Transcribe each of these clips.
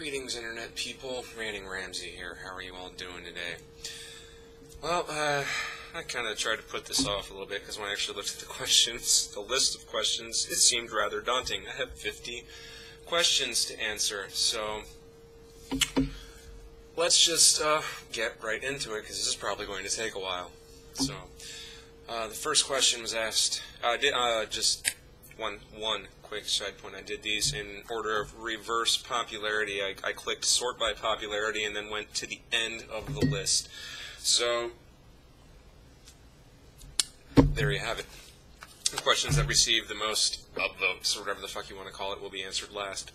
Greetings, Internet people. Ranting Ramsay here. How are you all doing today? Well, I kind of tried to put this off a little bit because when I actually looked at the questions, the list of questions, it seemed rather daunting. I have 50 questions to answer, so let's just get right into it because this is probably going to take a while. So, the first question was asked. Just one quick side point. I did these in order of reverse popularity. I clicked sort by popularity and then went to the end of the list. So there you have it. The questions that receive the most upvotes, or whatever the fuck you want to call it, will be answered last.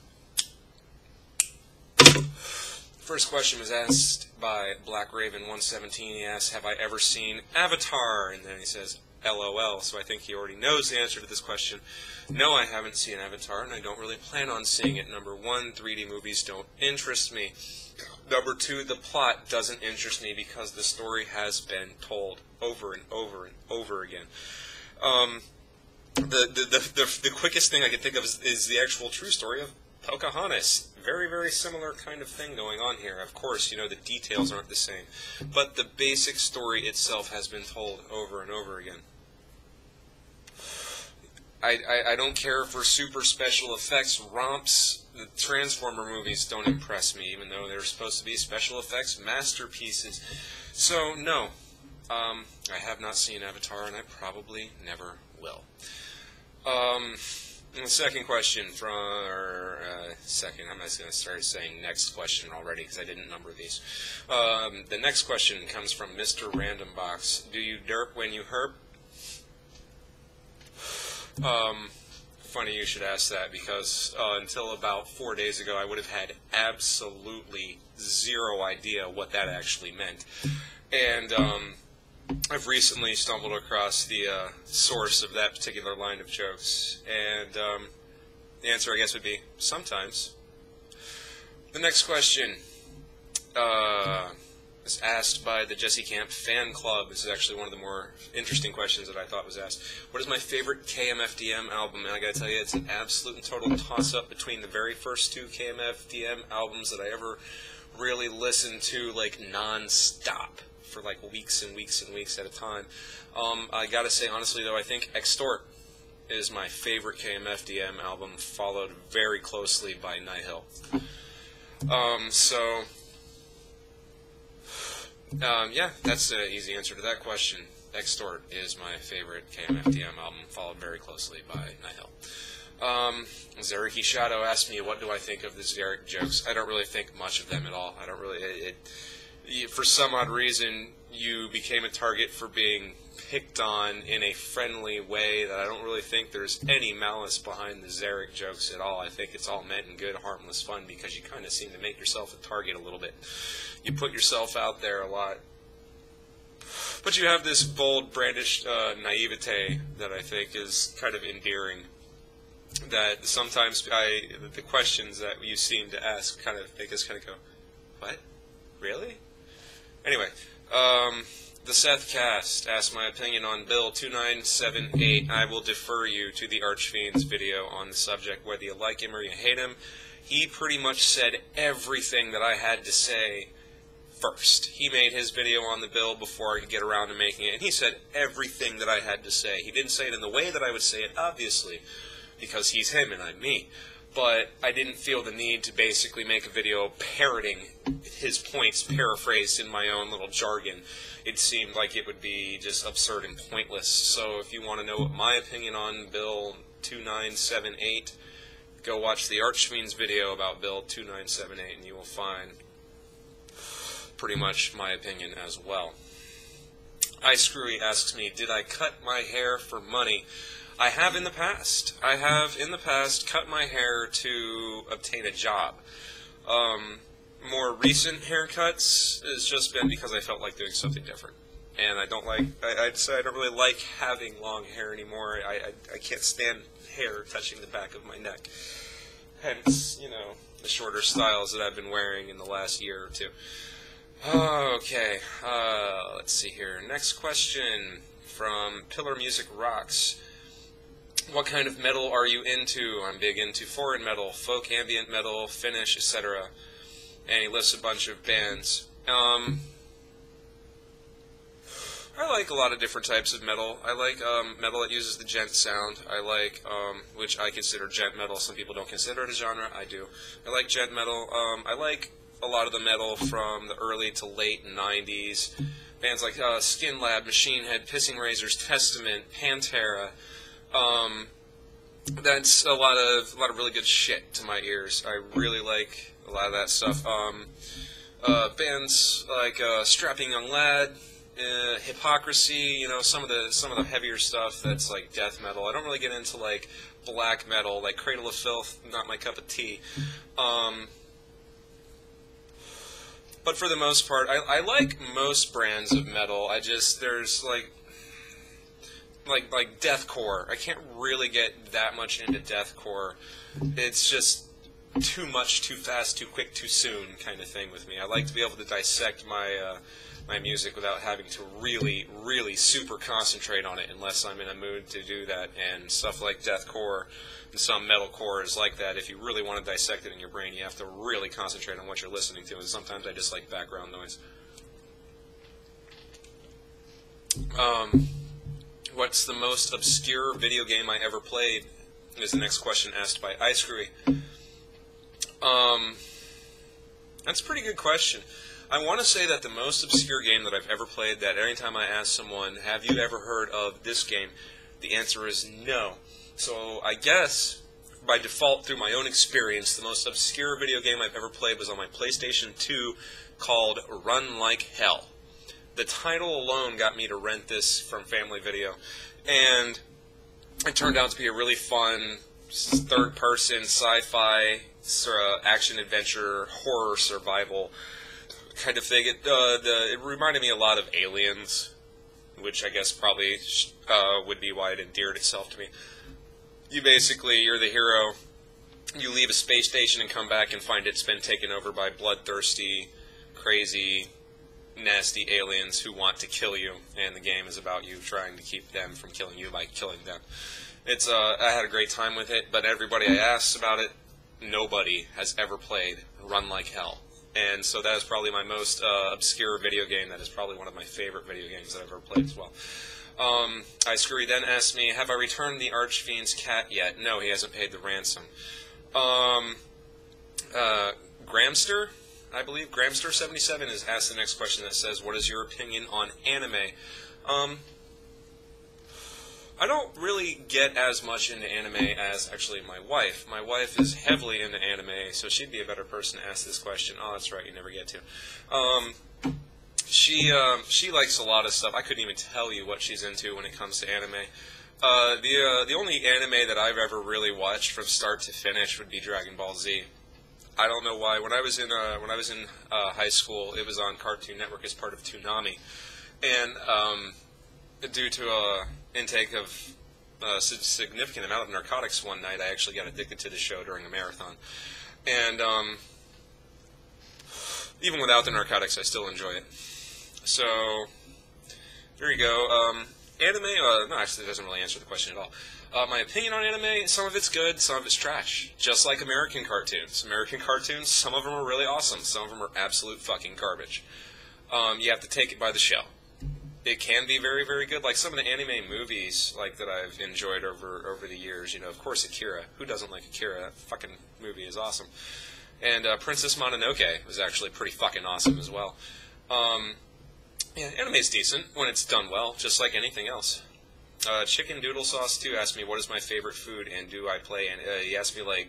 First question was asked by Black Raven 117. He asks, have I ever seen Avatar? And then he says, LOL. So I think he already knows the answer to this question. No, I haven't seen Avatar, and I don't really plan on seeing it. Number one, 3D movies don't interest me. Number two, the plot doesn't interest me because the story has been told over and over and over again. The quickest thing I can think of is the actual true story of Pocahontas. Very, very similar kind of thing going on here. Of course, you know, the details aren't the same, but the basic story itself has been told over and over again. I don't care for super special effects romps. The Transformer movies don't impress me, even though they're supposed to be special effects masterpieces. So, no. I have not seen Avatar, and I probably never will. The second question I'm just going to start saying next question already, because I didn't number these. The next question comes from Mr. Randombox. Do you derp when you herp? Funny you should ask that, because until about 4 days ago I would have had absolutely zero idea what that actually meant. And I've recently stumbled across the source of that particular line of jokes, and the answer, I guess, would be sometimes. The next question is asked by the Jesse Camp Fan Club. This is actually one of the more interesting questions that I thought was asked. What is my favorite KMFDM album? And I gotta tell you, it's an absolute and total toss-up between the very first two KMFDM albums that I ever really listened to, like, non-stop for like weeks and weeks and weeks at a time. I gotta say, honestly, though, I think Extort is my favorite KMFDM album, followed very closely by Nihil. Yeah, that's the easy answer to that question. Extort is my favorite KMFDM album, followed very closely by Nihil. Zariki Shadow asked me, what do I think of the Zarek jokes? I don't really think much of them at all. I don't really... For some odd reason, you became a target for being picked on in a friendly way that I don't really think there's any malice behind the Zarek jokes at all. I think it's all meant in good, harmless fun because you kind of seem to make yourself a target a little bit. You put yourself out there a lot. But you have this bold, brandish naivete that I think is kind of endearing. That sometimes the questions that you seem to ask kind of make us kind of go, what? Really? Anyway, the Seth Cast asked my opinion on Bill 2978. I will defer you to the Archfiend's video on the subject, whether you like him or you hate him. He pretty much said everything that I had to say first. He made his video on the bill before I could get around to making it, and he said everything that I had to say. He didn't say it in the way that I would say it, obviously, because he's him and I'm me. But I didn't feel the need to basically make a video parroting his points paraphrased in my own little jargon. It seemed like it would be just absurd and pointless. So if you want to know what my opinion on Bill 2978, go watch the Archfiend's video about Bill 2978 and you will find pretty much my opinion as well. iScrewy asks me, did I cut my hair for money? I have in the past. I have in the past cut my hair to obtain a job. More recent haircuts has just been because I felt like doing something different. And I don't like, I'd say I don't really like having long hair anymore. I can't stand hair touching the back of my neck. Hence, you know, the shorter styles that I've been wearing in the last year or two. Okay, let's see here. Next question from Pillar Music Rocks. What kind of metal are you into? I'm big into foreign metal, folk ambient metal, Finnish, etc. and he lists a bunch of bands. I like a lot of different types of metal. I like metal that uses the djent sound. I like, which I consider djent metal. Some people don't consider it a genre. I do. I like djent metal. I like a lot of the metal from the early to late 90s. Bands like Skin Lab, Machine Head, Pissing Razors, Testament, Pantera. That's a lot of really good shit to my ears. I really like a lot of that stuff. Bands like Strapping Young Lad, Hypocrisy, you know, some of the heavier stuff that's like death metal. I don't really get into like black metal, like Cradle of Filth, not my cup of tea. But for the most part, I like most brands of metal. There's like deathcore. I can't really get that much into deathcore. It's just too much, too fast, too quick, too soon kind of thing with me. I like to be able to dissect my my music without having to really, really super concentrate on it unless I'm in a mood to do that. And stuff like deathcore and some metalcore is like that. If you really want to dissect it in your brain, you have to really concentrate on what you're listening to. And sometimes I just like background noise. What's the most obscure video game I ever played? Is the next question asked by iScrewy. That's a pretty good question. I want to say that the most obscure game that I've ever played, that anytime I ask someone, have you ever heard of this game? The answer is no. So I guess, by default, through my own experience, the most obscure video game I've ever played was on my PlayStation 2 called Run Like Hell. The title alone got me to rent this from Family Video, and it turned out to be a really fun third-person sci-fi sort of action-adventure horror survival kind of thing. It reminded me a lot of Aliens, which I guess probably would be why it endeared itself to me. You're the hero. You leave a space station and come back and find it's been taken over by bloodthirsty, crazy, nasty aliens who want to kill you, and the game is about you trying to keep them from killing you by killing them. I had a great time with it, but everybody I asked about it, nobody has ever played Run Like Hell. And so that is probably my most obscure video game. That is probably one of my favorite video games that I've ever played as well. iScrewy then asked me, have I returned the Archfiend's cat yet? No, he hasn't paid the ransom. Gramster, I believe, Gramster77 has asked the next question that says, what is your opinion on anime? I don't really get as much into anime as actually my wife. My wife is heavily into anime, so she'd be a better person to ask this question. Oh, that's right, you never get to. She likes a lot of stuff. I couldn't even tell you what she's into when it comes to anime. The only anime that I've ever really watched from start to finish would be Dragon Ball Z. I don't know why. When I was in high school, it was on Cartoon Network as part of Toonami, and due to a intake of a significant amount of narcotics one night, I actually got addicted to the show during a marathon. And even without the narcotics, I still enjoy it. So there you go. Anime, no, actually, it doesn't really answer the question at all. My opinion on anime, some of it's good, some of it's trash. Just like American cartoons. American cartoons, some of them are really awesome, some of them are absolute fucking garbage. You have to take it by the shell. It can be very, very good. Like some of the anime movies like that I've enjoyed over the years. You know, of course, Akira. Who doesn't like Akira? That fucking movie is awesome. And Princess Mononoke was actually pretty fucking awesome as well. Yeah, anime's decent when it's done well, just like anything else. Chicken Doodle Sauce 2 asked me, what is my favorite food and do I play? And he asked me like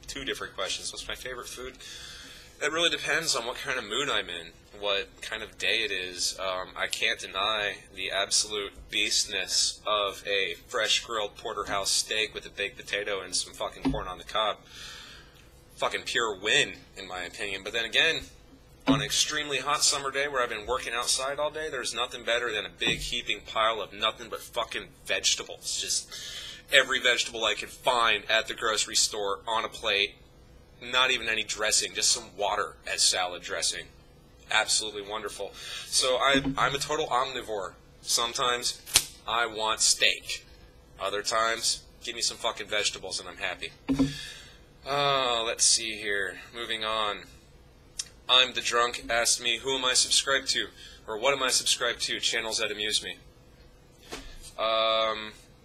2 different questions. What's my favorite food? It really depends on what kind of mood I'm in, what kind of day it is. I can't deny the absolute beastness of a fresh grilled porterhouse steak with a baked potato and some fucking corn on the cob. Fucking pure win, in my opinion. But then again, on an extremely hot summer day where I've been working outside all day, there's nothing better than a big heaping pile of nothing but fucking vegetables. Just every vegetable I could find at the grocery store on a plate. Not even any dressing, just some water as salad dressing. Absolutely wonderful. So I'm a total omnivore. Sometimes I want steak. Other times, give me some fucking vegetables and I'm happy. Let's see here. Moving on. I'm the Drunk asked me, who am I subscribed to? Or what am I subscribed to? Channels that amuse me.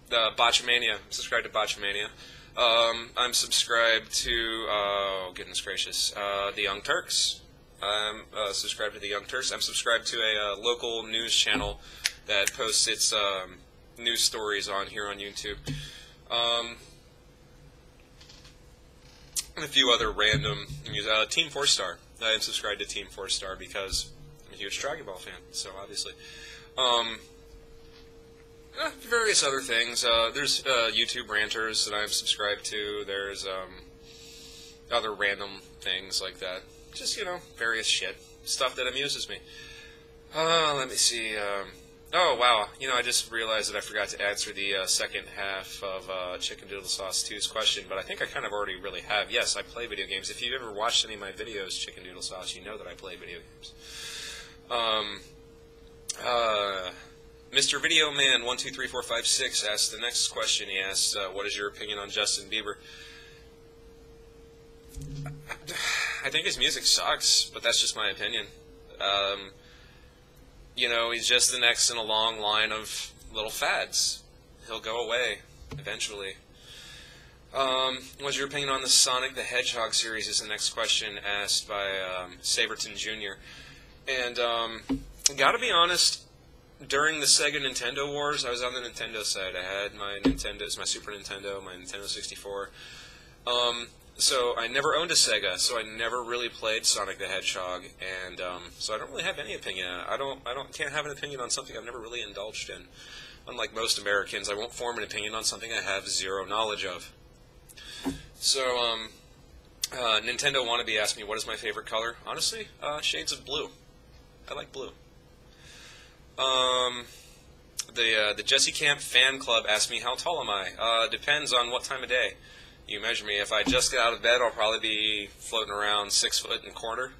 The Botchamania. I'm subscribed to Botchamania. I'm subscribed to, oh, goodness gracious, the Young Turks. I'm subscribed to the Young Turks. I'm subscribed to a local news channel that posts its news stories on here on YouTube. And a few other random news. Team 4-Star. I am subscribed to Team 4-Star because I'm a huge Dragon Ball fan, so obviously. Various other things. There's YouTube ranters that I'm subscribed to. There's other random things like that. Just, you know, various shit. Stuff that amuses me. Let me see. Oh, wow. You know, I just realized that I forgot to answer the second half of Chicken Doodle Sauce 2's question, but I think I kind of already really have. Yes, I play video games. If you've ever watched any of my videos, Chicken Doodle Sauce, you know that I play video games. Mr. Video Man 123456 asks the next question. He asks, what is your opinion on Justin Bieber? I think his music sucks, but that's just my opinion. You know, he's just the next in a long line of little fads. He'll go away eventually. What's your opinion on the Sonic the Hedgehog series is the next question asked by Saberton Jr. And gotta be honest, during the Sega Nintendo Wars, I was on the Nintendo side. I had my Nintendo's, my Super Nintendo, my Nintendo 64. So I never owned a Sega, so I never really played Sonic the Hedgehog, and so I don't really have any opinion. Can't have an opinion on something I've never really indulged in. Unlike most Americans, I won't form an opinion on something I have zero knowledge of. So, Nintendo Wannabe asked me, what is my favorite color? Honestly, shades of blue. I like blue. The Jesse Camp Fan Club asked me, how tall am I? Depends on what time of day you measure me. If I just get out of bed, I'll probably be floating around 6'1".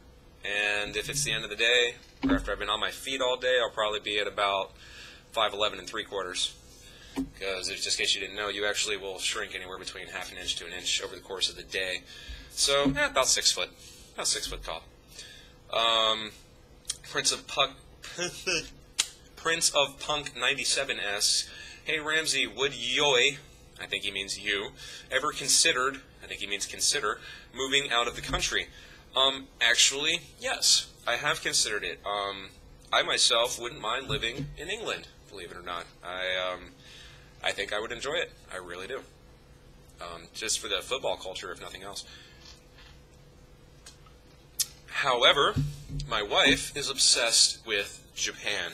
And if it's the end of the day, or after I've been on my feet all day, I'll probably be at about 5'11" and 3/4. Because, just in case you didn't know, you actually will shrink anywhere between half an inch to an inch over the course of the day. So, about 6 foot. About 6 foot tall. Prince of Punk 97 asks, hey Ramsey, would Yoy, I think he means you, ever considered, I think he means consider, moving out of the country? Actually, yes, I have considered it. I myself wouldn't mind living in England, believe it or not. I think I would enjoy it. I really do. Just for the football culture, if nothing else. However, my wife is obsessed with Japan.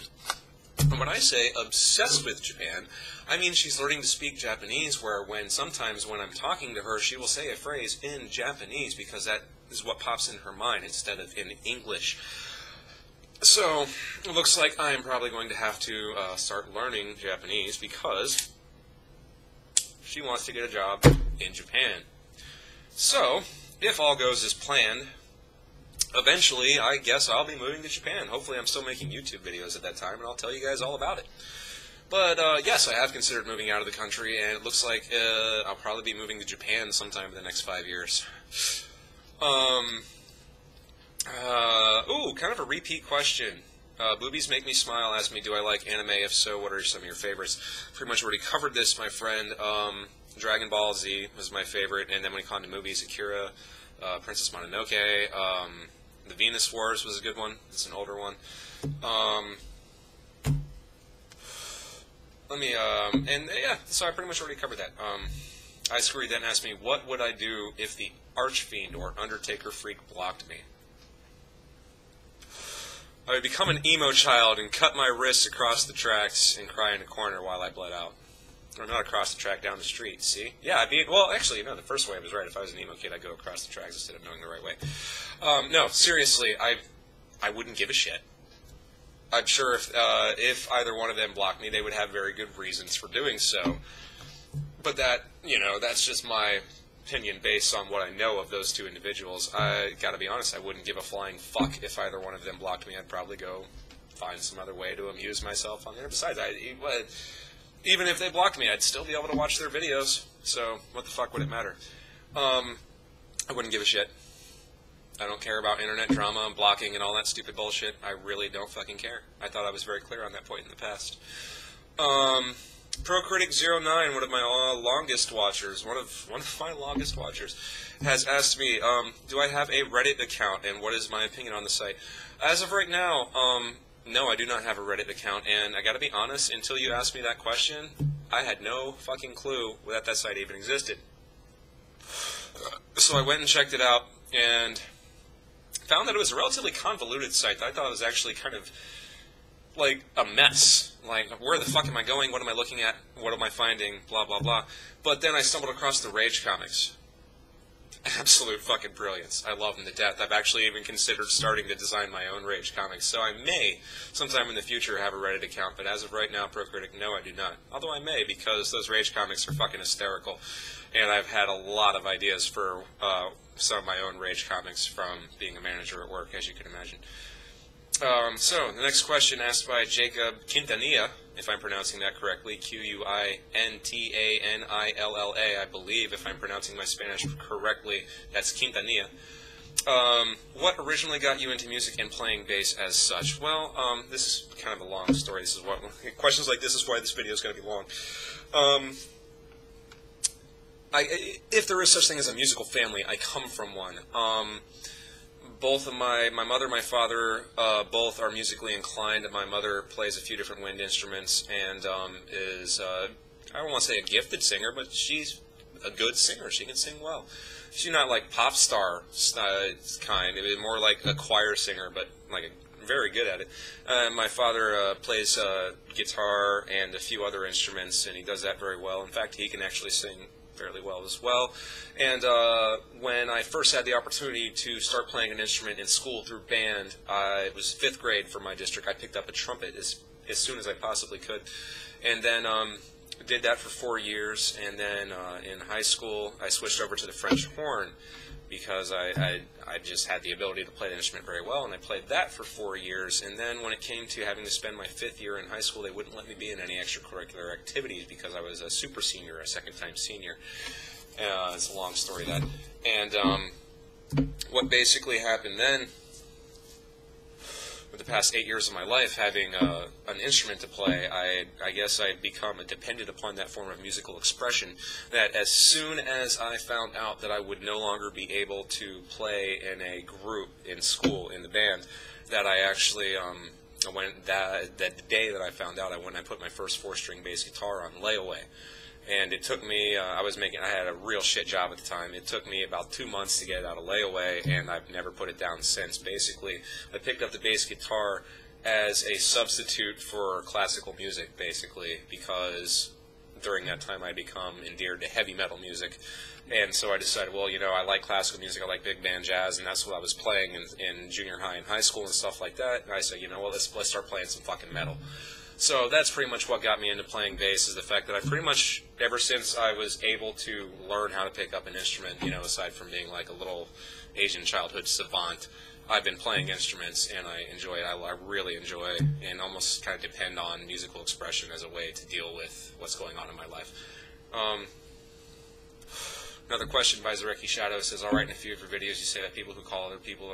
And when I say obsessed with Japan, I mean she's learning to speak Japanese, where sometimes when I'm talking to her, she will say a phrase in Japanese because that is what pops in her mind instead of in English. So, it looks like I'm probably going to have to start learning Japanese because she wants to get a job in Japan. So, if all goes as planned, eventually, I guess I'll be moving to Japan. Hopefully, I'm still making YouTube videos at that time, and I'll tell you guys all about it. But, yes, I have considered moving out of the country, and it looks like I'll probably be moving to Japan sometime in the next 5 years. Ooh, kind of a repeat question. Boobies Make Me Smile asked me, do I like anime? If so, what are some of your favorites? Pretty much already covered this, my friend. Dragon Ball Z was my favorite, and then when it comes to movies, Akira, Princess Mononoke, The Venus Wars was a good one. It's an older one. So I pretty much already covered that. Ice Screwy then asked me, what would I do if the Archfiend or Undertaker Freak blocked me? I would become an emo child and cut my wrists across the tracks and cry in a corner while I bled out. Or not across the track, down the street, see? Yeah, I'd be, well, actually, no, the first way I was right. If I was an emo kid, I'd go across the tracks instead of knowing the right way. No, seriously, I wouldn't give a shit. I'm sure if either one of them blocked me, they would have very good reasons for doing so. But that, that's just my opinion based on what I know of those two individuals. I gotta be honest, I wouldn't give a flying fuck if either one of them blocked me. I'd probably go find some other way to amuse myself on there. Besides, even if they blocked me, I'd still be able to watch their videos. So, what the fuck would it matter? I wouldn't give a shit. I don't care about internet drama and blocking and all that stupid bullshit. I really don't fucking care. I thought I was very clear on that point in the past. ProCritic09, one of my longest watchers, one of my longest watchers, has asked me, do I have a Reddit account, and what is my opinion on the site? As of right now, no, I do not have a Reddit account, and I gotta be honest, until you asked me that question, I had no fucking clue that that site even existed. So I went and checked it out, and found that it was a relatively convoluted site that I thought was actually kind of like a mess. Like, where the fuck am I going? What am I looking at? What am I finding? Blah, blah, blah. But then I stumbled across the Rage comics. Absolute fucking brilliance. I love them to death. I've actually even considered starting to design my own Rage comics. So I may, sometime in the future, have a Reddit account. But as of right now, ProCritic, no, I do not. Although I may, because those Rage comics are fucking hysterical. And I've had a lot of ideas for some of my own Rage comics from being a manager at work, as you can imagine. So, the next question asked by Jacob Quintanilla, if I'm pronouncing that correctly, Quintanilla, I believe, if I'm pronouncing my Spanish correctly, that's Quintanilla. What originally got you into music and playing bass as such? Well, this is kind of a long story. This is what questions like this is why this video is going to be long. If there is such thing as a musical family, I come from one. Both of my mother and my father both are musically inclined. My mother plays a few different wind instruments and is, I don't want to say a gifted singer, but she's a good singer. She can sing well. She's not like pop star kind. It was more like a choir singer, but like very good at it. My father plays guitar and a few other instruments, and he does that very well. In fact, he can actually sing fairly well as well. And when I first had the opportunity to start playing an instrument in school through band, it was 5th grade for my district. I picked up a trumpet as soon as I possibly could, and then did that for 4 years. And then in high school, I switched over to the French horn because I just had the ability to play the instrument very well, and I played that for 4 years. And then when it came to having to spend my 5th year in high school, they wouldn't let me be in any extracurricular activities because I was a super senior, a second-time senior. It's a long story, that. And what basically happened then, for the past 8 years of my life, having an instrument to play, I guess I'd become dependent upon that form of musical expression, that as soon as I found out that I would no longer be able to play in a group in school, in the band, that I actually, that day that I found out, I went and I put my first 4-string bass guitar on layaway. And it took me, I had a real shit job at the time. It took me about 2 months to get it out of layaway, and I've never put it down since. Basically, I picked up the bass guitar as a substitute for classical music, basically, because during that time I become endeared to heavy metal music. And so I decided, well, you know, I like classical music, I like big band jazz, and that's what I was playing in junior high and high school and stuff like that. And I said, you know what, let's start playing some fucking metal. So that's pretty much what got me into playing bass, is the fact that I pretty much, ever since I was able to learn how to pick up an instrument, you know, aside from being like a little Asian childhood savant, I've been playing instruments, and I enjoy it. I really enjoy and almost kind of depend on musical expression as a way to deal with what's going on in my life. Another question by Zareki Shadow says, all right, in a few of your videos you say that people who call other people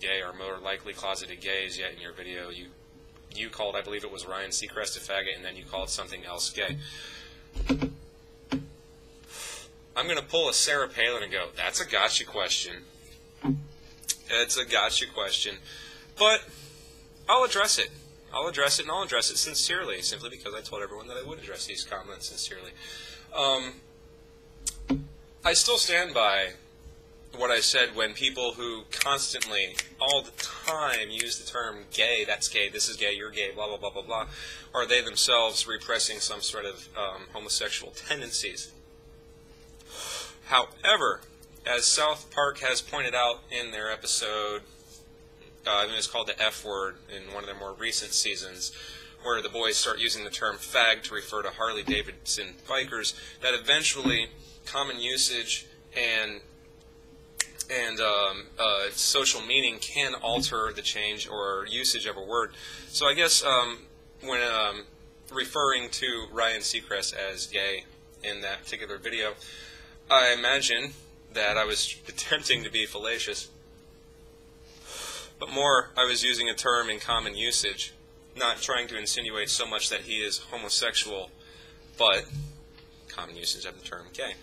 gay are more likely closeted gays, yet in your video you called, I believe it was Ryan Seacrest, a faggot, and then you called something else gay. I'm going to pull a Sarah Palin and go, that's a gotcha question. It's a gotcha question. But I'll address it. I'll address it, and I'll address it sincerely, simply because I told everyone that I would address these comments sincerely. I still stand by what I said when people who constantly, all the time, use the term gay, that's gay, this is gay, you're gay, blah, blah, blah, blah, blah, are they themselves repressing some sort of homosexual tendencies. However, as South Park has pointed out in their episode, I think it's called the F word, in one of their more recent seasons, where the boys start using the term fag to refer to Harley-Davidson bikers, that eventually common usage and social meaning can alter the change or usage of a word. So I guess when referring to Ryan Seacrest as gay in that particular video, I imagine that I was attempting to be fallacious but more I was using a term in common usage, not trying to insinuate so much that he is homosexual, but common usage of the term gay.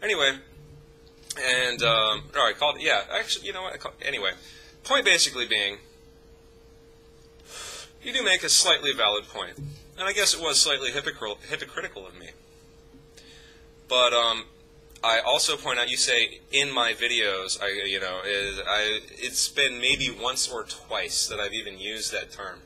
Anyway, and, I called it, yeah, actually, you know what, anyway, point basically being, you do make a slightly valid point, and I guess it was slightly hypocritical of me. But I also point out, you say in my videos, it's been maybe once or twice that I've even used that term.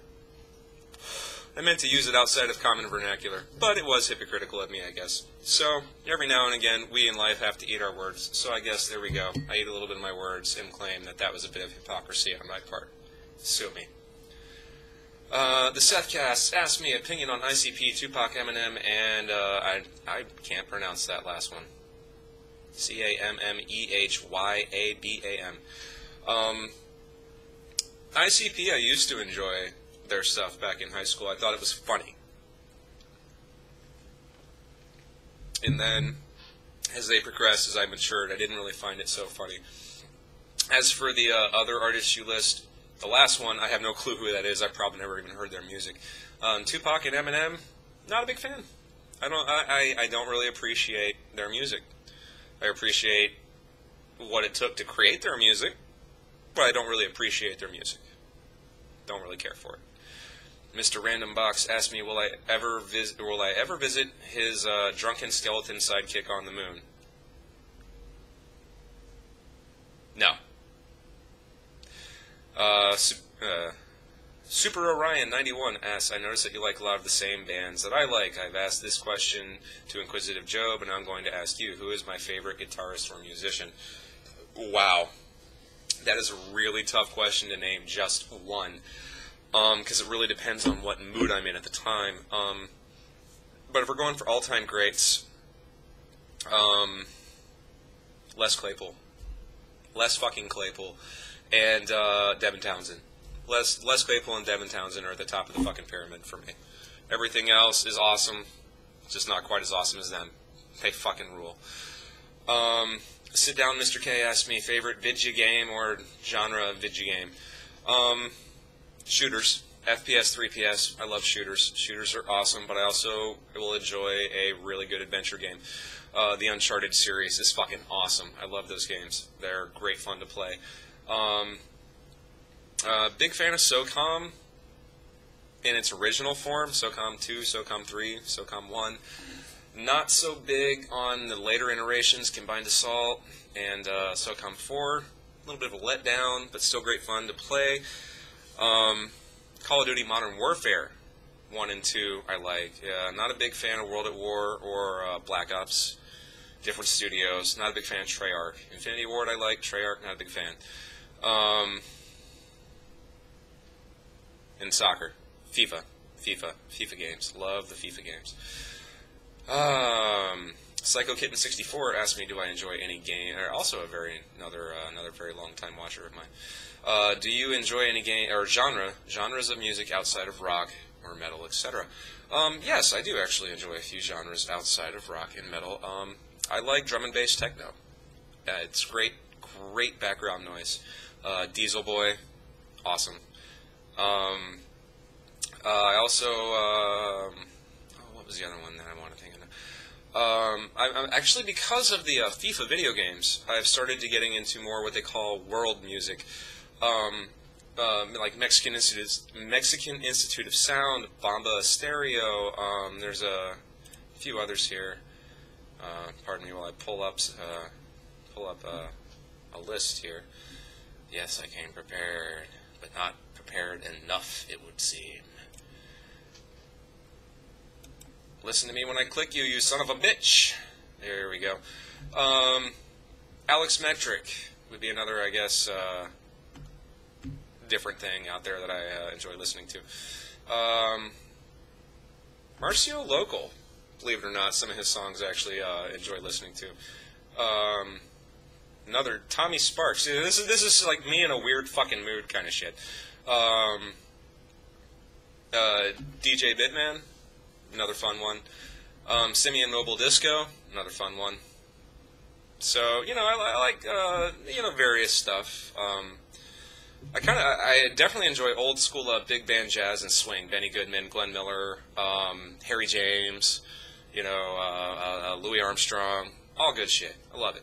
I meant to use it outside of common vernacular, but it was hypocritical of me, I guess. So every now and again, we in life have to eat our words. So I guess there we go. I eat a little bit of my words and claim that that was a bit of hypocrisy on my part. Sue me. The Sethcast asked me opinion on ICP, Tupac, Eminem, and I can't pronounce that last one. CAMMEHYABAM. ICP, I used to enjoy their stuff back in high school. I thought it was funny. And then, as they progressed, as I matured, I didn't really find it so funny. As for the other artists you list, the last one, I have no clue who that is. I probably never even heard their music. Tupac and Eminem, not a big fan. I don't really appreciate their music. I appreciate what it took to create their music, but I don't really appreciate their music. Don't really care for it. Mr. Random Box asked me, will I ever visit his drunken skeleton sidekick on the moon? No. Super Orion 91 asks, I noticed that you like a lot of the same bands that I like. I've asked this question to Inquisitive Job, and I'm going to ask you, who is my favorite guitarist or musician? Wow. That is a really tough question to name just one, because it really depends on what mood I'm in at the time. But if we're going for all-time greats, Les fucking Claypool, and Devin Townsend. Les Claypool and Devin Townsend are at the top of the fucking pyramid for me. Everything else is awesome, just not quite as awesome as them. They fucking rule. Sit Down Mr. K asked me, favorite vidya game or genre of vidya game? Shooters. FPS, 3PS. I love shooters. Shooters are awesome, but I also will enjoy a really good adventure game. The Uncharted series is fucking awesome. I love those games. They're great fun to play. Big fan of SOCOM in its original form. SOCOM 2, SOCOM 3, SOCOM 1. Not so big on the later iterations, Combined Assault and SOCOM 4. A little bit of a letdown, but still great fun to play. Call of Duty Modern Warfare 1 and 2 I like. Not a big fan of World at War or Black Ops. Different studios. Not a big fan of Treyarch. Infinity Ward I like. Treyarch, not a big fan. In soccer, FIFA games. Love the FIFA games. Psycho Kitten 64 asked me, do I enjoy any game? Also another very long time watcher of mine. Do you enjoy any game or genres of music outside of rock or metal, etc.? Yes, I do actually enjoy a few genres outside of rock and metal. I like drum and bass techno. It's great background noise. Diesel Boy, awesome. I also, what was the other one that I want to think of? I'm actually, because of the FIFA video games, I've started to getting into more what they call world music, like Mexican Institute of Sound, Bomba Stereo. There's a few others here. Pardon me while I pull up a list here. Yes, I came prepared, but not prepared enough, it would seem. Listen to me when I click you, you son of a bitch. There we go. Alex Metric would be another, I guess, different thing out there that I enjoy listening to. Marcio Local, believe it or not, some of his songs I actually enjoy listening to. Another Tommy Sparks. This is like me in a weird fucking mood kind of shit. DJ Bitman, another fun one. Simeon Mobile Disco, another fun one. So, I like, various stuff. I definitely enjoy old school big band jazz and swing. Benny Goodman, Glenn Miller, Harry James, Louis Armstrong, all good shit. I love it.